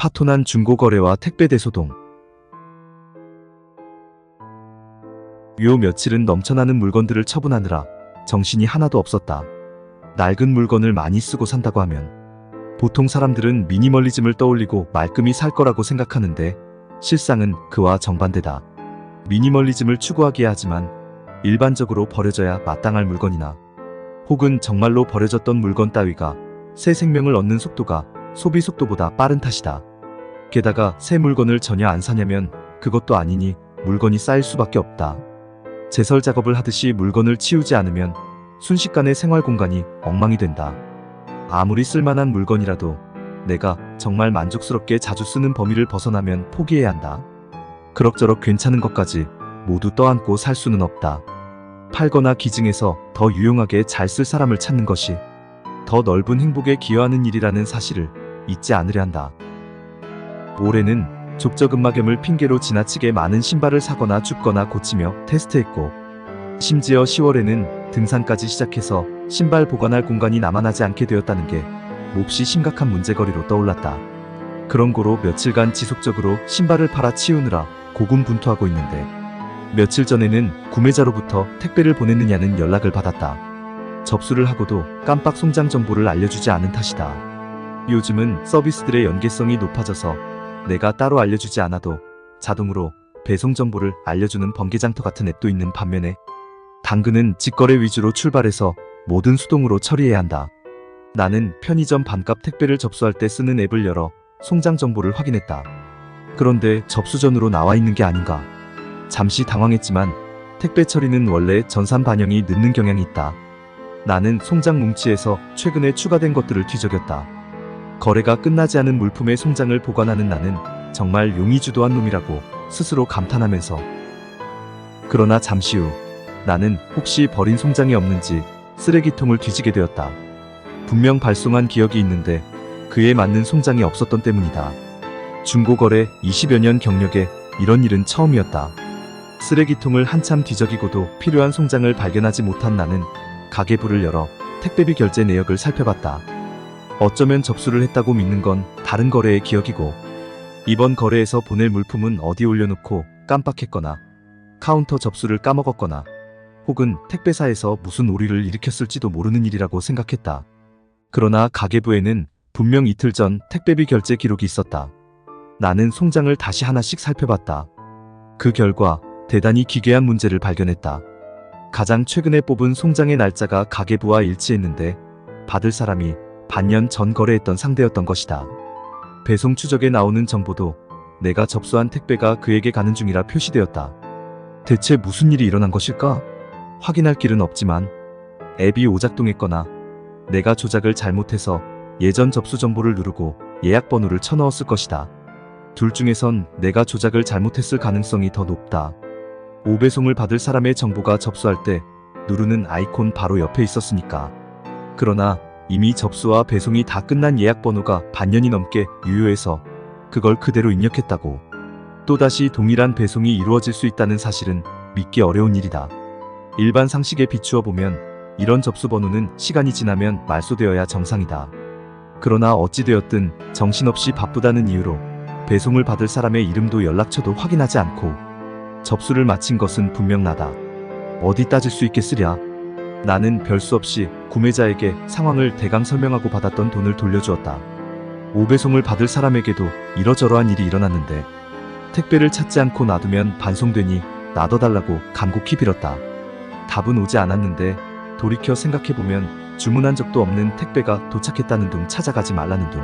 파토난 중고거래와 택배 대소동. 요 며칠은 넘쳐나는 물건들을 처분하느라 정신이 하나도 없었다. 낡은 물건을 많이 쓰고 산다고 하면 보통 사람들은 미니멀리즘을 떠올리고 말끔히 살 거라고 생각하는데 실상은 그와 정반대다. 미니멀리즘을 추구하기야 하지만 일반적으로 버려져야 마땅할 물건이나 혹은 정말로 버려졌던 물건 따위가 새 생명을 얻는 속도가 소비 속도보다 빠른 탓이다. 게다가 새 물건을 전혀 안 사냐면 그것도 아니니 물건이 쌓일 수밖에 없다. 제설 작업을 하듯이 물건을 치우지 않으면 순식간에 생활 공간이 엉망이 된다. 아무리 쓸만한 물건이라도 내가 정말 만족스럽게 자주 쓰는 범위를 벗어나면 포기해야 한다. 그럭저럭 괜찮은 것까지 모두 떠안고 살 수는 없다. 팔거나 기증해서 더 유용하게 잘 쓸 사람을 찾는 것이 더 넓은 행복에 기여하는 일이라는 사실을 잊지 않으려 한다. 올해는 족저근막염을 핑계로 지나치게 많은 신발을 사거나 줍거나 고치며 테스트했고, 심지어 10월에는 등산까지 시작해서 신발 보관할 공간이 남아나지 않게 되었다는 게 몹시 심각한 문제거리로 떠올랐다. 그런 고로 며칠간 지속적으로 신발을 팔아 치우느라 고군분투하고 있는데, 며칠 전에는 구매자로부터 택배를 보냈느냐는 연락을 받았다. 접수를 하고도 깜빡 송장 정보를 알려주지 않은 탓이다. 요즘은 서비스들의 연계성이 높아져서 내가 따로 알려주지 않아도 자동으로 배송 정보를 알려주는 번개장터 같은 앱도 있는 반면에 당근은 직거래 위주로 출발해서 모든 수동으로 처리해야 한다. 나는 편의점 반값 택배를 접수할 때 쓰는 앱을 열어 송장 정보를 확인했다. 그런데 접수 전으로 나와 있는 게 아닌가. 잠시 당황했지만 택배 처리는 원래 전산 반영이 늦는 경향이 있다. 나는 송장 뭉치에서 최근에 추가된 것들을 뒤적였다. 거래가 끝나지 않은 물품의 송장을 보관하는 나는 정말 용의주도한 놈이라고 스스로 감탄하면서, 그러나 잠시 후 나는 혹시 버린 송장이 없는지 쓰레기통을 뒤지게 되었다. 분명 발송한 기억이 있는데 그에 맞는 송장이 없었던 때문이다. 중고거래 20여 년 경력에 이런 일은 처음이었다. 쓰레기통을 한참 뒤적이고도 필요한 송장을 발견하지 못한 나는 가계부를 열어 택배비 결제 내역을 살펴봤다. 어쩌면 접수를 했다고 믿는 건 다른 거래의 기억이고, 이번 거래에서 보낼 물품은 어디 올려놓고 깜빡했거나 카운터 접수를 까먹었거나 혹은 택배사에서 무슨 오류를 일으켰을지도 모르는 일이라고 생각했다. 그러나 가계부에는 분명 이틀 전 택배비 결제 기록이 있었다. 나는 송장을 다시 하나씩 살펴봤다. 그 결과 대단히 기괴한 문제를 발견했다. 가장 최근에 뽑은 송장의 날짜가 가계부와 일치했는데 받을 사람이 반년 전 거래했던 상대였던 것이다. 배송 추적에 나오는 정보도 내가 접수한 택배가 그에게 가는 중이라 표시되었다. 대체 무슨 일이 일어난 것일까? 확인할 길은 없지만 앱이 오작동했거나 내가 조작을 잘못해서 예전 접수 정보를 누르고 예약 번호를 쳐넣었을 것이다. 둘 중에선 내가 조작을 잘못했을 가능성이 더 높다. 오배송을 받을 사람의 정보가 접수할 때 누르는 아이콘 바로 옆에 있었으니까. 그러나 이미 접수와 배송이 다 끝난 예약 번호가 반년이 넘게 유효해서 그걸 그대로 입력했다고. 또다시 동일한 배송이 이루어질 수 있다는 사실은 믿기 어려운 일이다. 일반 상식에 비추어 보면 이런 접수 번호는 시간이 지나면 말소되어야 정상이다. 그러나 어찌되었든 정신없이 바쁘다는 이유로 배송을 받을 사람의 이름도 연락처도 확인하지 않고 접수를 마친 것은 분명 나다. 어디 따질 수 있겠으랴. 나는 별수 없이 구매자에게 상황을 대강 설명하고 받았던 돈을 돌려주었다. 오배송을 받을 사람에게도 이러저러한 일이 일어났는데 택배를 찾지 않고 놔두면 반송되니 놔둬달라고 간곡히 빌었다. 답은 오지 않았는데 돌이켜 생각해보면 주문한 적도 없는 택배가 도착했다는 둥 찾아가지 말라는 둥.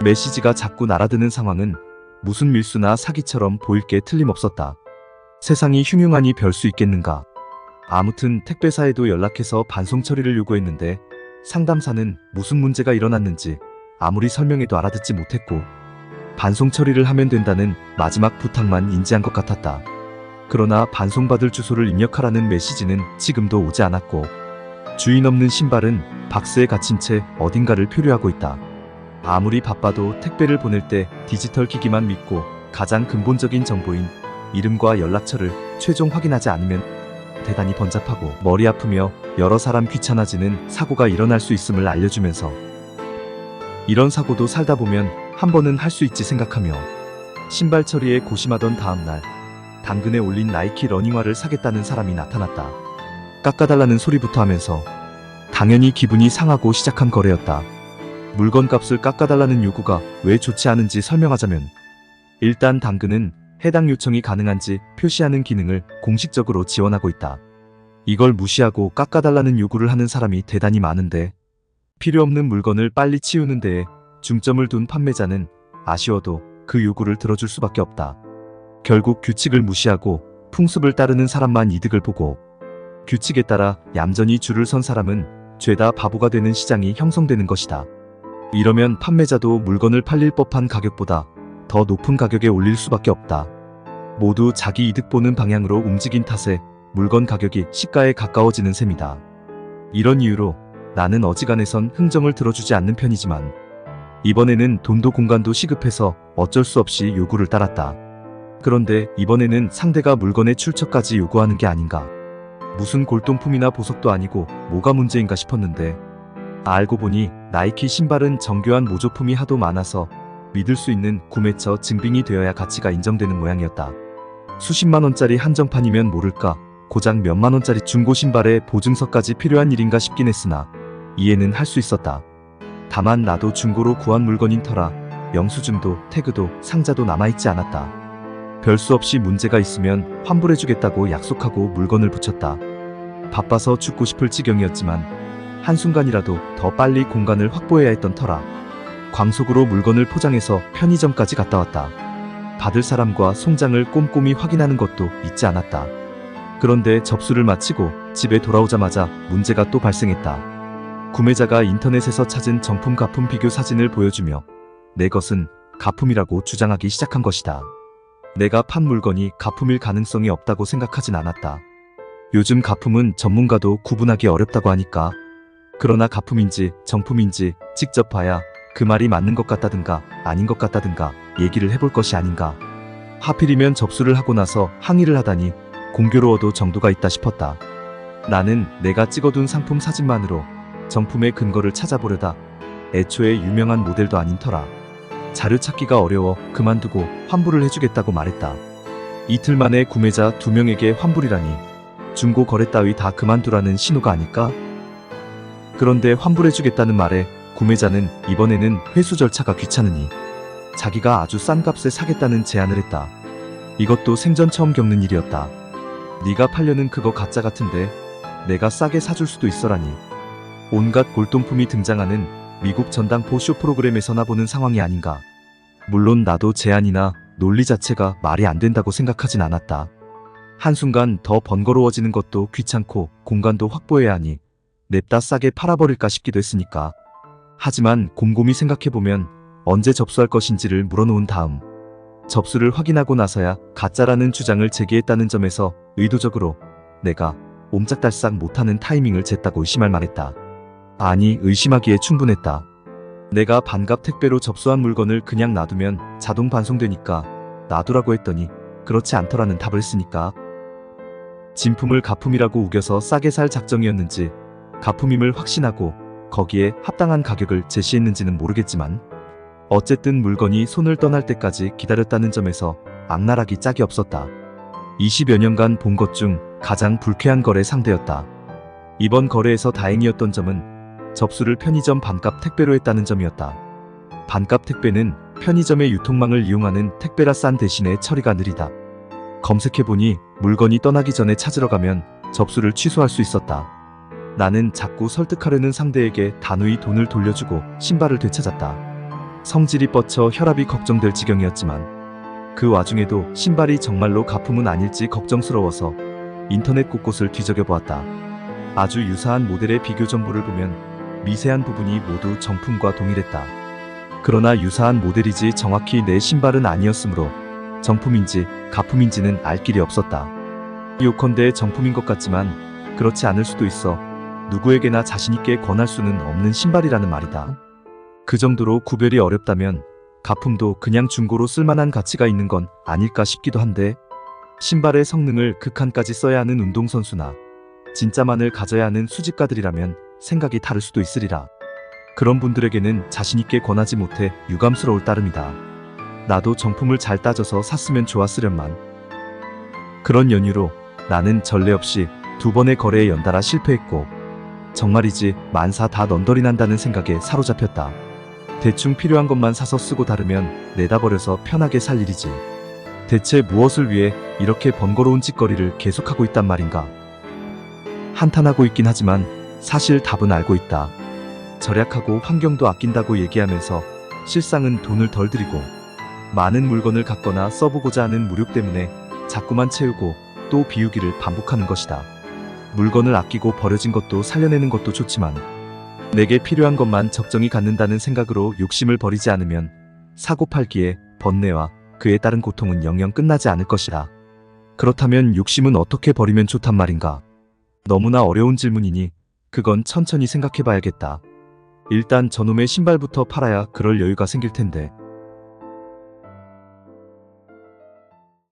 메시지가 자꾸 날아드는 상황은 무슨 밀수나 사기처럼 보일 게 틀림없었다. 세상이 흉흉하니 별 수 있겠는가. 아무튼 택배사에도 연락해서 반송 처리를 요구했는데 상담사는 무슨 문제가 일어났는지 아무리 설명해도 알아듣지 못했고 반송 처리를 하면 된다는 마지막 부탁만 인지한 것 같았다. 그러나 반송받을 주소를 입력하라는 메시지는 지금도 오지 않았고 주인 없는 신발은 박스에 갇힌 채 어딘가를 표류하고 있다. 아무리 바빠도 택배를 보낼 때 디지털 기기만 믿고 가장 근본적인 정보인 이름과 연락처를 최종 확인하지 않으면 대단히 번잡하고 머리 아프며 여러 사람 귀찮아지는 사고가 일어날 수 있음을 알려주면서, 이런 사고도 살다 보면 한 번은 할 수 있지 생각하며 신발 처리에 고심하던 다음날 당근에 올린 나이키 러닝화를 사겠다는 사람이 나타났다. 깎아달라는 소리부터 하면서 당연히 기분이 상하고 시작한 거래였다. 물건 값을 깎아달라는 요구가 왜 좋지 않은지 설명하자면, 일단 당근은 해당 요청이 가능한지 표시하는 기능을 공식적으로 지원하고 있다. 이걸 무시하고 깎아달라는 요구를 하는 사람이 대단히 많은데, 필요 없는 물건을 빨리 치우는 데에 중점을 둔 판매자는 아쉬워도 그 요구를 들어줄 수밖에 없다. 결국 규칙을 무시하고 풍습을 따르는 사람만 이득을 보고, 규칙에 따라 얌전히 줄을 선 사람은 죄다 바보가 되는 시장이 형성되는 것이다. 이러면 판매자도 물건을 팔릴 법한 가격보다 더 높은 가격에 올릴 수밖에 없다. 모두 자기 이득 보는 방향으로 움직인 탓에 물건 가격이 시가에 가까워지는 셈이다. 이런 이유로 나는 어지간해선 흥정을 들어주지 않는 편이지만, 이번에는 돈도 공간도 시급해서 어쩔 수 없이 요구를 따랐다. 그런데 이번에는 상대가 물건의 출처까지 요구하는 게 아닌가. 무슨 골동품이나 보석도 아니고 뭐가 문제인가 싶었는데, 알고 보니 나이키 신발은 정교한 모조품이 하도 많아서 믿을 수 있는 구매처 증빙이 되어야 가치가 인정되는 모양이었다. 수십만 원짜리 한정판이면 모를까 고작 몇만 원짜리 중고 신발에 보증서까지 필요한 일인가 싶긴 했으나 이해는 할 수 있었다. 다만 나도 중고로 구한 물건인 터라 영수증도 태그도 상자도 남아있지 않았다. 별 수 없이 문제가 있으면 환불해주겠다고 약속하고 물건을 붙였다. 바빠서 죽고 싶을 지경이었지만 한순간이라도 더 빨리 공간을 확보해야 했던 터라 광속으로 물건을 포장해서 편의점까지 갔다 왔다. 받을 사람과 송장을 꼼꼼히 확인하는 것도 잊지 않았다. 그런데 접수를 마치고 집에 돌아오자마자 문제가 또 발생했다. 구매자가 인터넷에서 찾은 정품 가품 비교 사진을 보여주며 내 것은 가품이라고 주장하기 시작한 것이다. 내가 판 물건이 가품일 가능성이 없다고 생각하진 않았다. 요즘 가품은 전문가도 구분하기 어렵다고 하니까. 그러나 가품인지 정품인지 직접 봐야 그 말이 맞는 것 같다든가 아닌 것 같다든가 얘기를 해볼 것이 아닌가. 하필이면 접수를 하고 나서 항의를 하다니 공교로워도 정도가 있다 싶었다. 나는 내가 찍어둔 상품 사진만으로 정품의 근거를 찾아보려다 애초에 유명한 모델도 아닌 터라 자료 찾기가 어려워 그만두고 환불을 해주겠다고 말했다. 이틀 만에 구매자 2명에게 환불이라니 중고 거래 따위 다 그만두라는 신호가 아닐까? 그런데 환불해주겠다는 말에 구매자는 이번에는 회수 절차가 귀찮으니 자기가 아주 싼 값에 사겠다는 제안을 했다. 이것도 생전 처음 겪는 일이었다. 네가 팔려는 그거 가짜 같은데 내가 싸게 사줄 수도 있어라니. 온갖 골동품이 등장하는 미국 전당포 쇼 프로그램에서나 보는 상황이 아닌가. 물론 나도 제안이나 논리 자체가 말이 안 된다고 생각하진 않았다. 한순간 더 번거로워지는 것도 귀찮고 공간도 확보해야 하니 냅다 싸게 팔아버릴까 싶기도 했으니까. 하지만 곰곰이 생각해보면 언제 접수할 것인지를 물어놓은 다음 접수를 확인하고 나서야 가짜라는 주장을 제기했다는 점에서 의도적으로 내가 옴짝달싹 못하는 타이밍을 쟀다고 의심할 만했다. 아니, 의심하기에 충분했다. 내가 반값 택배로 접수한 물건을 그냥 놔두면 자동 반송되니까 놔두라고 했더니 그렇지 않더라는 답을 쓰니까 진품을 가품이라고 우겨서 싸게 살 작정이었는지 가품임을 확신하고 거기에 합당한 가격을 제시했는지는 모르겠지만 어쨌든 물건이 손을 떠날 때까지 기다렸다는 점에서 악랄하기 짝이 없었다. 20여 년간 본 것 중 가장 불쾌한 거래 상대였다. 이번 거래에서 다행이었던 점은 접수를 편의점 반값 택배로 했다는 점이었다. 반값 택배는 편의점의 유통망을 이용하는 택배라 싼 대신에 처리가 느리다. 검색해보니 물건이 떠나기 전에 찾으러 가면 접수를 취소할 수 있었다. 나는 자꾸 설득하려는 상대에게 단호히 돈을 돌려주고 신발을 되찾았다. 성질이 뻗쳐 혈압이 걱정될 지경이었지만 그 와중에도 신발이 정말로 가품은 아닐지 걱정스러워서 인터넷 곳곳을 뒤적여보았다. 아주 유사한 모델의 비교 정보를 보면 미세한 부분이 모두 정품과 동일했다. 그러나 유사한 모델이지 정확히 내 신발은 아니었으므로 정품인지 가품인지는 알 길이 없었다. 요컨대 정품인 것 같지만 그렇지 않을 수도 있어 누구에게나 자신있게 권할 수는 없는 신발이라는 말이다. 그 정도로 구별이 어렵다면 가품도 그냥 중고로 쓸만한 가치가 있는 건 아닐까 싶기도 한데, 신발의 성능을 극한까지 써야 하는 운동선수나 진짜만을 가져야 하는 수집가들이라면 생각이 다를 수도 있으리라. 그런 분들에게는 자신있게 권하지 못해 유감스러울 따름이다. 나도 정품을 잘 따져서 샀으면 좋았으련만. 그런 연유로 나는 전례 없이 2번의 거래에 연달아 실패했고, 정말이지 만사 다 넌더리 난다는 생각에 사로잡혔다. 대충 필요한 것만 사서 쓰고 다르면 내다 버려서 편하게 살 일이지. 대체 무엇을 위해 이렇게 번거로운 짓거리를 계속하고 있단 말인가? 한탄하고 있긴 하지만 사실 답은 알고 있다. 절약하고 환경도 아낀다고 얘기하면서 실상은 돈을 덜 들이고 많은 물건을 갖거나 써보고자 하는 무력 때문에 자꾸만 채우고 또 비우기를 반복하는 것이다. 물건을 아끼고 버려진 것도 살려내는 것도 좋지만 내게 필요한 것만 적정히 갖는다는 생각으로 욕심을 버리지 않으면 사고팔기에 번뇌와 그에 따른 고통은 영영 끝나지 않을 것이다. 그렇다면 욕심은 어떻게 버리면 좋단 말인가? 너무나 어려운 질문이니 그건 천천히 생각해봐야겠다. 일단 저놈의 신발부터 팔아야 그럴 여유가 생길 텐데.